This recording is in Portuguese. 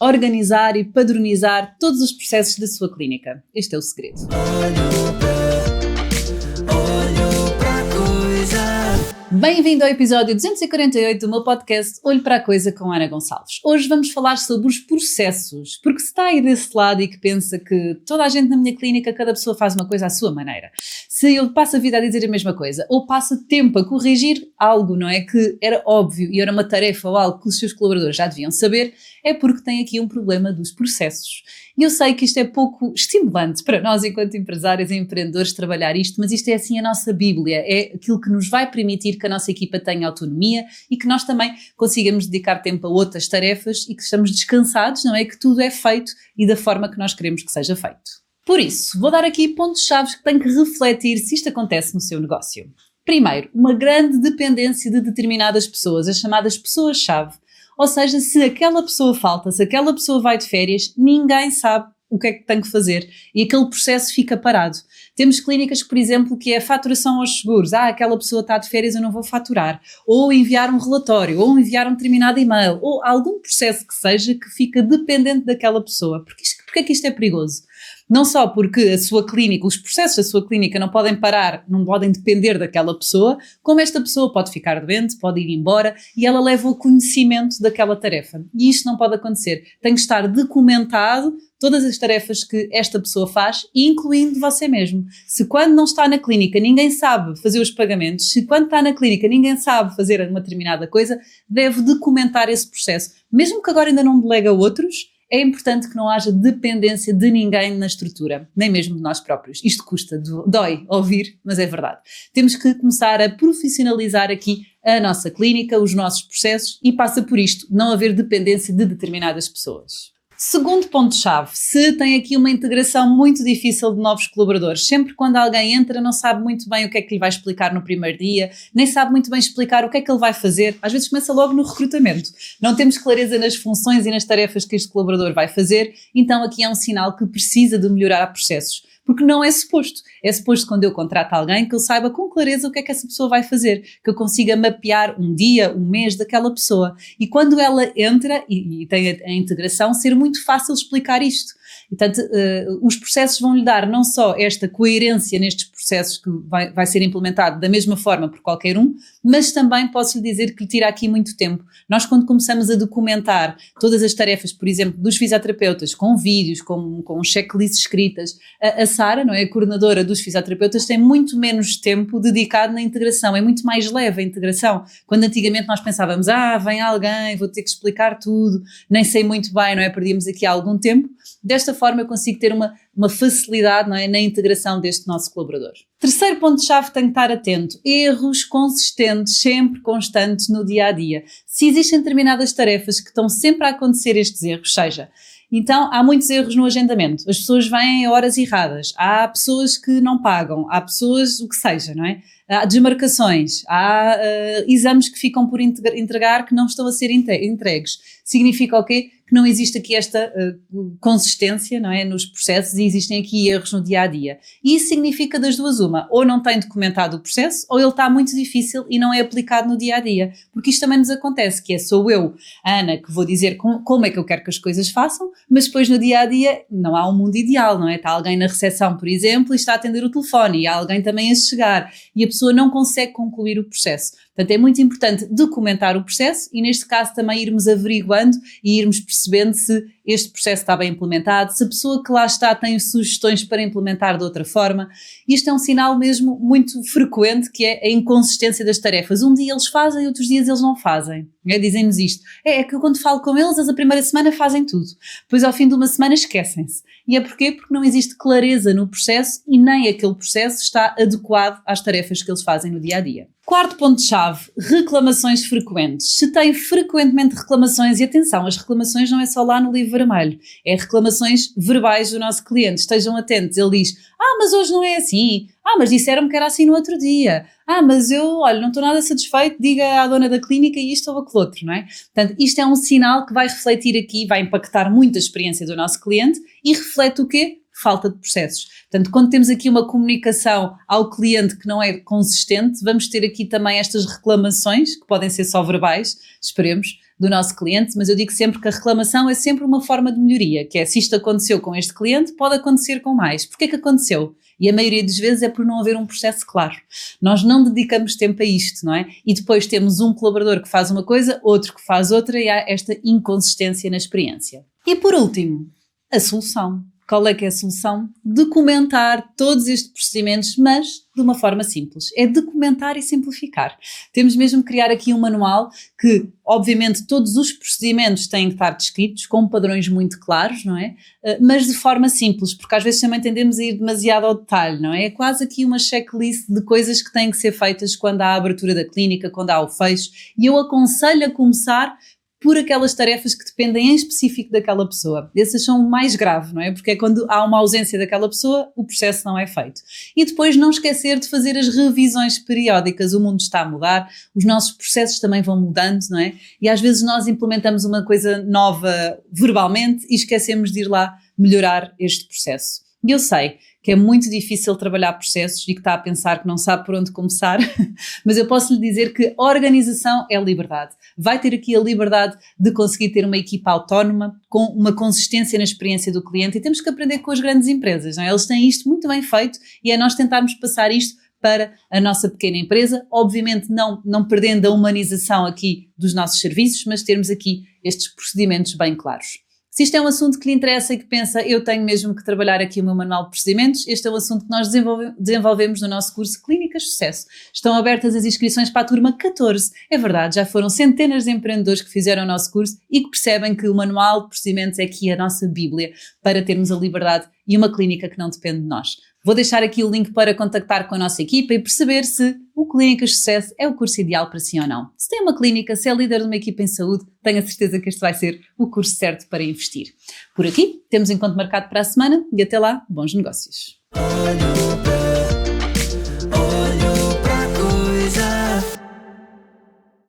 organizar e padronizar todos os processos da sua clínica. Este é o segredo. Bem-vindo ao episódio 248 do meu podcast Olho para a Coisa com Ana Gonçalves. Hoje vamos falar sobre os processos, porque se está aí desse lado e que pensa que toda a gente na minha clínica, cada pessoa faz uma coisa à sua maneira. Se eu passo a vida a dizer a mesma coisa, ou passa tempo a corrigir algo, não é, que era óbvio e era uma tarefa ou algo que os seus colaboradores já deviam saber, é porque tem aqui um problema dos processos. E eu sei que isto é pouco estimulante para nós enquanto empresários e empreendedores trabalhar isto, mas isto é assim a nossa Bíblia, é aquilo que nos vai permitir que a nossa equipa tenha autonomia e que nós também consigamos dedicar tempo a outras tarefas e que estamos descansados, não é? Que tudo é feito e da forma que nós queremos que seja feito. Por isso, vou dar aqui pontos-chave que tem que refletir se isto acontece no seu negócio. Primeiro, uma grande dependência de determinadas pessoas, as chamadas pessoas-chave. Ou seja, se aquela pessoa falta, se aquela pessoa vai de férias, ninguém sabe o que é que tem que fazer e aquele processo fica parado. Temos clínicas, por exemplo, que é a faturação aos seguros. Aquela pessoa está de férias, eu não vou faturar. Ou enviar um relatório, ou enviar um determinado e-mail, ou algum processo que seja que fica dependente daquela pessoa. Porque é que isto é perigoso? Não só porque a sua clínica, os processos da sua clínica não podem parar, não podem depender daquela pessoa, como esta pessoa pode ficar doente, pode ir embora e ela leva o conhecimento daquela tarefa. E isto não pode acontecer. Tem que estar documentado todas as tarefas que esta pessoa faz, incluindo você mesmo. Se quando não está na clínica ninguém sabe fazer os pagamentos, se quando está na clínica ninguém sabe fazer uma determinada coisa, deve documentar esse processo. Mesmo que agora ainda não delega a outros, é importante que não haja dependência de ninguém na estrutura, nem mesmo de nós próprios. Isto custa, dói ouvir, mas é verdade. Temos que começar a profissionalizar aqui a nossa clínica, os nossos processos e passa por isto, não haver dependência de determinadas pessoas. Segundo ponto-chave, se tem aqui uma integração muito difícil de novos colaboradores, sempre quando alguém entra não sabe muito bem o que é que lhe vai explicar no primeiro dia, nem sabe muito bem explicar o que é que ele vai fazer, às vezes começa logo no recrutamento. Não temos clareza nas funções e nas tarefas que este colaborador vai fazer, então aqui é um sinal que precisa de melhorar processos. Porque não é suposto. É suposto quando eu contrato alguém que eu saiba com clareza o que é que essa pessoa vai fazer, que eu consiga mapear um dia, um mês daquela pessoa. E quando ela entra e tem a integração, ser muito fácil explicar isto. Portanto, os processos vão lhe dar não só esta coerência nestes processos que vai ser implementado da mesma forma por qualquer um, mas também posso lhe dizer que lhe tira aqui muito tempo. Nós quando começamos a documentar todas as tarefas, por exemplo, dos fisioterapeutas, com vídeos, com checklists escritas, a Sara, não é, a coordenadora dos fisioterapeutas, tem muito menos tempo dedicado na integração, é muito mais leve a integração. Quando antigamente nós pensávamos, vem alguém, vou ter que explicar tudo, nem sei muito bem, não é, perdíamos aqui algum tempo. Desta forma eu consigo ter uma facilidade, não é, na integração deste nosso colaborador. Terceiro ponto-chave, tem que estar atento. Erros consistentes, sempre constantes no dia-a-dia. Se existem determinadas tarefas que estão sempre a acontecer estes erros, então há muitos erros no agendamento, as pessoas vêm a horas erradas, há pessoas que não pagam, há pessoas, o que seja, não é? Há desmarcações, há exames que ficam por entregar que não estão a ser entregues. Significa o quê? Que não existe aqui esta consistência, não é, nos processos e existem aqui erros no dia-a-dia. E isso significa das duas uma, ou não tem documentado o processo, ou ele está muito difícil e não é aplicado no dia-a-dia. Porque isto também nos acontece, que sou eu, a Ana, que vou dizer como é que eu quero que as coisas façam, mas depois no dia-a-dia não há um mundo ideal, não é? Está alguém na recepção, por exemplo, e está a atender o telefone, e há alguém também a chegar, e a pessoa não consegue concluir o processo. Portanto, é muito importante documentar o processo e, neste caso, também irmos averiguando e irmos percebendo se este processo está bem implementado, se a pessoa que lá está tem sugestões para implementar de outra forma. Isto é um sinal mesmo muito frequente, que é a inconsistência das tarefas. Um dia eles fazem, outros dias eles não fazem. Dizem-nos isto. É que eu, quando falo com eles, a primeira semana fazem tudo. Depois, ao fim de uma semana, esquecem-se. E é porquê? Porque não existe clareza no processo e nem aquele processo está adequado às tarefas que eles fazem no dia-a-dia. Quarto ponto-chave, reclamações frequentes. Se tem frequentemente reclamações, e atenção, as reclamações não é só lá no livro vermelho, é reclamações verbais do nosso cliente, estejam atentos, ele diz, mas hoje não é assim, mas disseram-me que era assim no outro dia, mas eu, não estou nada satisfeito, diga à dona da clínica isto ou aquilo outro, não é? Portanto, isto é um sinal que vai refletir aqui, vai impactar muito a experiência do nosso cliente e reflete o quê? Falta de processos. Portanto, quando temos aqui uma comunicação ao cliente que não é consistente, vamos ter aqui também estas reclamações, que podem ser só verbais, esperemos, do nosso cliente, mas eu digo sempre que a reclamação é sempre uma forma de melhoria, que é se isto aconteceu com este cliente, pode acontecer com mais. Porquê que aconteceu? E a maioria das vezes é por não haver um processo claro. Nós não dedicamos tempo a isto, não é? E depois temos um colaborador que faz uma coisa, outro que faz outra e há esta inconsistência na experiência. E por último, a solução. Qual é que é a solução? Documentar todos estes procedimentos, mas de uma forma simples. É documentar e simplificar. Temos mesmo que criar aqui um manual que, obviamente, todos os procedimentos têm que estar descritos com padrões muito claros, não é? Mas de forma simples, porque às vezes também tendemos a ir demasiado ao detalhe, não é? É quase aqui uma checklist de coisas que têm que ser feitas quando há a abertura da clínica, quando há o fecho, e eu aconselho a começar por aquelas tarefas que dependem em específico daquela pessoa. Essas são o mais grave, não é? Porque é quando há uma ausência daquela pessoa, o processo não é feito. E depois não esquecer de fazer as revisões periódicas. O mundo está a mudar, os nossos processos também vão mudando, não é? E às vezes nós implementamos uma coisa nova verbalmente e esquecemos de ir lá melhorar este processo. E eu sei que é muito difícil trabalhar processos e que está a pensar que não sabe por onde começar, mas eu posso lhe dizer que a organização é liberdade. Vai ter aqui a liberdade de conseguir ter uma equipa autónoma, com uma consistência na experiência do cliente, e temos que aprender com as grandes empresas, não é? Eles têm isto muito bem feito e é nós tentarmos passar isto para a nossa pequena empresa, obviamente não perdendo a humanização aqui dos nossos serviços, mas termos aqui estes procedimentos bem claros. Se isto é um assunto que lhe interessa e que pensa, eu tenho mesmo que trabalhar aqui o meu manual de procedimentos, este é um assunto que nós desenvolvemos no nosso curso Clínicas de Sucesso. Estão abertas as inscrições para a turma 14. É verdade, já foram centenas de empreendedores que fizeram o nosso curso e que percebem que o manual de procedimentos é aqui a nossa bíblia para termos a liberdade e uma clínica que não depende de nós. Vou deixar aqui o link para contactar com a nossa equipa e perceber se o Clínicas de Sucesso é o curso ideal para si ou não. Se tem uma clínica, se é líder de uma equipa em saúde, tenho a certeza que este vai ser o curso certo para investir. Por aqui, temos encontro marcado para a semana e até lá, bons negócios.